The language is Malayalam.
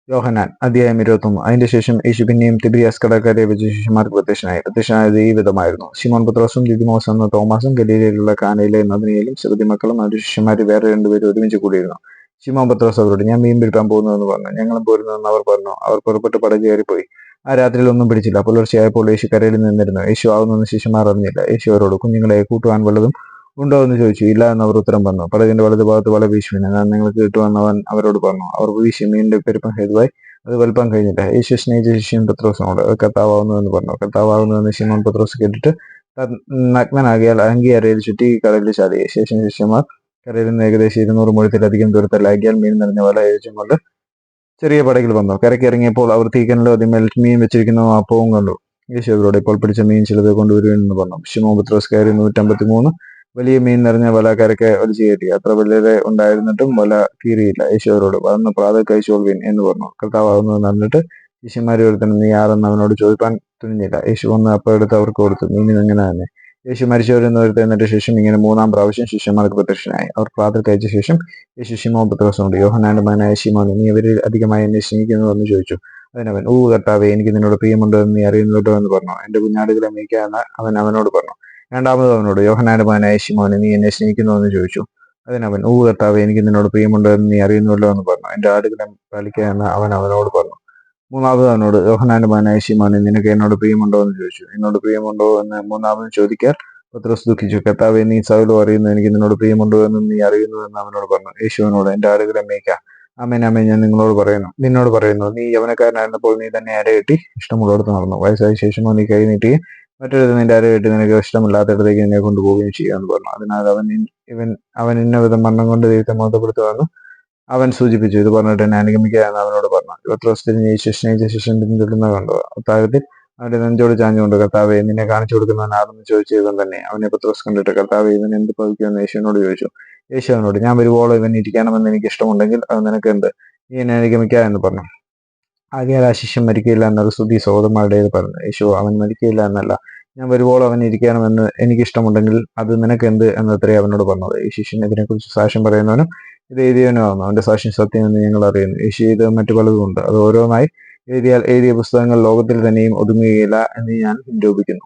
യോഹന്നാൻ അധ്യായം 21. അതിനുശേഷം യേശു പിന്നെയും തിബിരിയാസ് കടൽക്കരയെ വെച്ച് ശിഷ്യന്മാർക്ക് പ്രത്യക്ഷനായത് ഈ വിധമായിരുന്നു. ശിമോൻ പത്രോസും ദിദിമോസ് എന്ന തോമസും ഗലീലയിലുള്ള കാനയിലെ നദനയിലും ചെറുതി മക്കളും അവരുടെ ശിഷ്യന്മാർ വേറെ രണ്ടുപേരും ഒരുമിച്ച് കൂടിയിരുന്നു. ശിമോൻ പത്രോസ് അവരോട്, ഞാൻ മീൻ പിടിക്കാൻ പോകുന്നുവെന്ന് പറഞ്ഞു. ഞങ്ങളും പോരുന്നുവെന്ന് അവർ പറഞ്ഞു. അവർ പുറപ്പെട്ട് പടക് കയറിപ്പോയി. ആ രാത്രിയിൽ ഒന്നും പിടിച്ചില്ല. പുലർച്ചെയായപ്പോൾ യേശു കരയിൽ നിന്നിരുന്നു. യേശു ആവുന്നെന്ന് ശിഷ്യന്മാർ അറിഞ്ഞില്ല. യേശു അവരോട്, കുഞ്ഞുങ്ങളെ കൂട്ടുവാൻ വല്ലതും ഉണ്ടോ എന്ന് ചോദിച്ചു. ഇല്ല എന്ന് അവർ ഉത്തരം പറഞ്ഞു. പടകിന്റെ വലതുഭാഗത്ത് വല വീശുവിൻ, ഞാൻ നിങ്ങൾക്ക് കിട്ടുമെന്ന് അവൻ അവരോട് പറഞ്ഞു. അവർ വീശി. മീനിന്റെ പെരുപ്പം ഹേതുവായി അത് വലിപ്പം കഴിഞ്ഞില്ല. യേശു സ്നേഹിച്ച ശിഷ്യൻ പത്രോസിനോട്, കർത്താവാകുന്നുവെന്ന് പറഞ്ഞു. കർത്താവാകുന്നുവെന്ന് ശിമോൻ പത്രോസ് കേട്ടിട്ട് നഗ്നനാകിയാൽ അങ്കി അരയിൽ ചുറ്റി കടലിൽ ചാടി. ശേഷം ശിഷ്യന്മാർ കരയിൽ നിന്ന് ഏകദേശം 200 മുഴത്തിലധികം ദൂരത്തല്ലാകിയാൽ മീൻ നിറഞ്ഞ വല ഏച്ചും കൊണ്ട് ചെറിയ പടകിൽ വന്നു. കരയ്ക്ക് ഇറങ്ങിയപ്പോൾ അവർ തീക്കനലോ അതിന്മേൽ മീൻ വെച്ചിരിക്കുന്ന അപ്പവും കണ്ടു. യേശു അവരോട്, ഇപ്പോൾ പിടിച്ച മീൻ ചിലത് കൊണ്ടുവരുമെന്ന് പറഞ്ഞു. ശിമോൻ പത്രോസ് കയറി 153 വലിയ മീൻ നിറഞ്ഞ വല കരയ്ക്ക് വലിച്ചു കയറ്റി. അത്ര വലിയ ഉണ്ടായിരുന്നിട്ടും വല കീറിയില്ല. യേശു അവരോട്, വന്ന് പ്രാതൽ കഴിച്ചോൾവീൻ എന്ന് പറഞ്ഞു. കർത്താവാകുന്നതെന്ന് അറിഞ്ഞിട്ട് ശിഷ്യന്മാരെ ഒരുത്തനും നീ ആരെന്ന് അവനോട് ചോദിപ്പാൻ തുനിഞ്ഞില്ല. യേശു വന്ന് അപ്പം എടുത്ത് അവർക്ക് കൊടുത്തു. മീൻ അങ്ങനെ തന്നെ. യേശു മരിച്ചവരിൽ നിന്ന് ഉയർത്തെഴുന്നേറ്റ ശേഷം ഇങ്ങനെ 3-ാം പ്രാവശ്യം ശിഷ്യന്മാർക്ക് പ്രത്യക്ഷനായി. അവർ പ്രാതൽ കഴിച്ച ശേഷം യേശു ശിമോൻ പത്രോസിനോട്, യോഹന്നാന്റെ മകനായ ശിമോനെ, നീ അവരിൽ അധികമായി എന്നെ സ്നേഹിക്കുന്നു എന്ന് ചോദിച്ചു. അതിനവൻ, കർത്താവേ, എനിക്ക് നിന്നോട് പ്രിയമുണ്ടോ എന്ന് നീ അറിയുന്നുണ്ടോ എന്ന് പറഞ്ഞു. എന്റെ കുഞ്ഞാടുകളെ മേയ്ക്കാമെന്ന് അവൻ അവനോട് പറഞ്ഞു. രണ്ടാമത് അവനോട്, യോഹന്നാന്റെ മകനായ ശിമോനെ, നീ എന്നെ സ്നേഹിക്കുന്നുവോ എന്ന് ചോദിച്ചു. അതിനവൻ, കർത്താവേ, എനിക്ക് നിന്നോട് പ്രിയമുണ്ടോ എന്ന് നീ അറിയുന്നുവല്ലോ എന്ന് പറഞ്ഞു. എന്റെ ആടുകളെ പാലിക്കാമെന്ന് അവൻ അവനോട് പറഞ്ഞു. മൂന്നാമത് അവനോട്, യോഹന്നാന്റെ മകനായ ശിമോനെ, നിനക്ക് എന്നോട് പ്രിയമുണ്ടോ എന്ന് ചോദിച്ചു. എന്നോട് പ്രിയമുണ്ടോ എന്ന് മൂന്നാമത് ചോദിക്കാൻ പത്രോസ് ദുഃഖിച്ചു. കർത്താവേ, നീ സകലവും അറിയുന്നു, എനിക്ക് നിന്നോട് പ്രിയമുണ്ടോ എന്നും നീ അറിയുന്നു എന്ന് അവനോട് പറഞ്ഞു. യേശുവിനോട്, എന്റെ ആടുകളെ മേയ്ക്ക. ആമേൻ ആമേൻ ഞാൻ നിന്നോട് പറയുന്നു, നീ യൗവനക്കാരനായിരുന്നപ്പോൾ നീ തന്നെ അരകെട്ടി ഇഷ്ടമുള്ളിടത്ത് നടന്നു. വയസ്സായ ശേഷമോ നീ കൈ നീട്ടി മറ്റൊരു നിന്റെ അരകെട്ടി നിനക്ക് ഇഷ്ടമില്ലാത്തിടത്തേക്ക് നിന്നെ കൊണ്ടുപോവുകയും ചെയ്യുമെന്ന് പറഞ്ഞു. അതിനാൽ അവൻ ഇന്ന വിധം മരണം കൊണ്ട് ദൈവത്തെ മഹത്വപ്പെടുത്തുമെന്ന് അവൻ സൂചിപ്പിച്ചു. ഇത് പറഞ്ഞിട്ട് എന്നെ അനുഗമിക്കുക എന്ന് അവനോട് പറഞ്ഞു. പത്രോസ് തിരിഞ്ഞ് സ്നേഹിച്ച ശിഷ്യൻ പിന്തുടരുന്നത് കണ്ടു. അത്താഴത്തിൽ അവന്റെ നെഞ്ചോട് ചാഞ്ഞുകൊണ്ട്, കർത്താവെ, നിന്നെ കാണിച്ചു കൊടുക്കുന്നവൻ ആരെന്ന് ചോദിച്ചു. ഇവൻ തന്നെ. അവനെ പത്രോസ് കണ്ടിട്ട്, കർത്താവെ, ഇവൻ എന്ത് ഭവിക്കുമെന്ന് യേശുവിനോട് ചോദിച്ചു. യേശു അവനോട്, ഞാൻ വരുവോളം ഇവൻ ഇരിക്കണമെന്ന് എനിക്ക് ഇഷ്ടമുണ്ടെങ്കിൽ അത് നിനക്ക് എന്ത്, നീ എന്നെ അനുഗമിക്കുക എന്ന് പറഞ്ഞു. ആകയാൽ ആ ശിഷ്യൻ മരിക്കയില്ല എന്നത് സ്തുതി സഹോദരന്മാരുടേത് പറഞ്ഞു. യേശു, അവൻ മരിക്കയില്ല എന്നല്ല, ഞാൻ വരുവോളം അവൻ ഇരിക്കണമെന്ന് എനിക്കിഷ്ടമുണ്ടെങ്കിൽ അത് നിനക്ക് എന്ത് എന്നത്രേ അവനോട് പറഞ്ഞത്. ഈ ശിഷ്യൻ ഇതിനെക്കുറിച്ച് സാക്ഷ്യം പറയുന്നവനും ഇത് എഴുതിയവനുമാകുന്നു. അവന്റെ സാക്ഷ്യം സത്യമെന്ന് ഞങ്ങൾ അറിയുന്നു. യേശു ഇത് മറ്റു പലതും ഉണ്ട്. അത് ഓരോന്നായി എഴുതിയ പുസ്തകങ്ങൾ ലോകത്തിൽ തന്നെയും ഒതുങ്ങുകയില്ല എന്ന് ഞാൻ നിരൂപിക്കുന്നു.